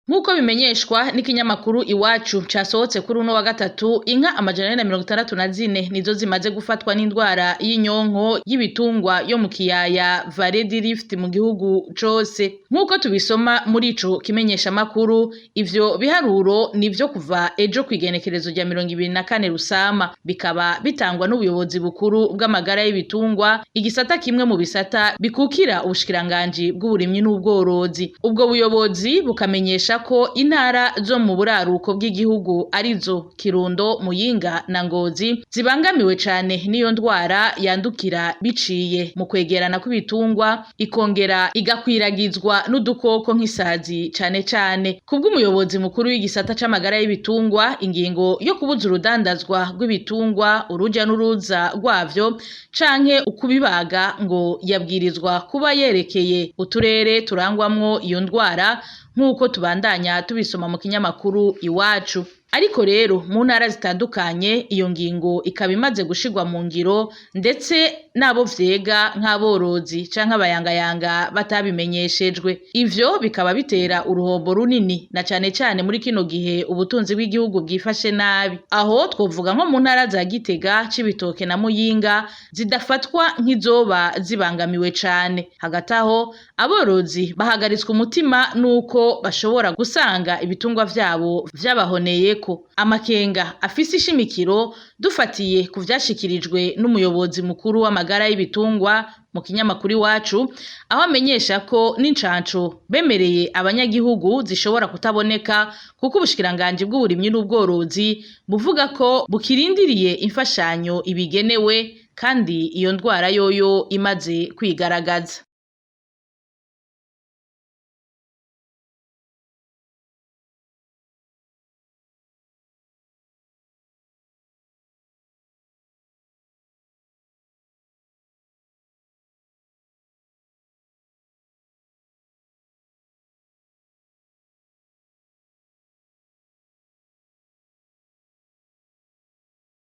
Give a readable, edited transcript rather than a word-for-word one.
Nk'uko bimenyeshwa n'ikinyamakuru Iwacu casohotse kuri uno wa gatatu, inka 464 nizo zimaze gufatwa n'indwara y'inyonko y'ibitungwa yo mu kiyaya Vallée du Rift mu gihugu cose. Nk'uko tubisoma muri ico kimenyesha makuru, ivyo biharuro nivyo kuva ejo kw'igenekerezo rya 24 Rusama, bikaba bitangwa n'ubuyobozi bukuru bw'amagara y'ibitungwa, igisata kimwe mu bisata bikukira ubushikiranganji bw'uburimyi n'ubworozi. Ubwo buyobozi bukamenyesha ko intara zo mu buraruko bw'igihugu arizo Kirundo, Muyinga na Ngozi zibangamiwe cane n'iyo ndwara yandukira biciye mu kwegerana kw'ibitungwa, ikongera igakwiragizwa n'udukoko nk'isazi cane cane. Kubw'umuyobozi mukuru w'igisata c'amagara y'ibitungwa, ingingo yo kubuza urudandazwa rw'ibitungwa, uruja n'uruza rwavyo canke ukubibaga ngo yabwirizwa kuba yerekeye uturere turangwamwo iyo ndwara, nk'uko tubandanya tubisoma mu kinyamakuru Iwacu. Ariko rero mu ntara zitandukanye iyo ngingo ikaba imaze gushirwa mu ngiro, ndetse nabo vyega nk'aborozi canke abayangayanga batabimenyeshejwe. Ivyo bikaba bitera uruhombo runini na cane cane muri kino gihe ubutunzi bw'igihugu bwifashe nabi. Aho twovuga nko mu ntara za Gitega, Cibitoke na Muyinga zidafatwa nk'izoba zibangamiwe cane. Hagati aho aborozi bahagaritswe umutima nuko bashobora gusanga ibitungwa vyabo vyabahoneyeko. Amakenga afise ishimikiro dufatiye ku vyashikirijwe n'umuyobozi mukuru w'amagara y'ibitungwa mu kinyamakuru Iwacu, aho amenyesha ko n'incanco bemereye abanyagihugu zishobora kutaboneka kuko ubushikiranganji bw'uburimyi n'ubworozi buvuga ko bukirindiriye imfashanyo ibigenewe, kandi iyo ndwara yoyo imaze kwigaragaza.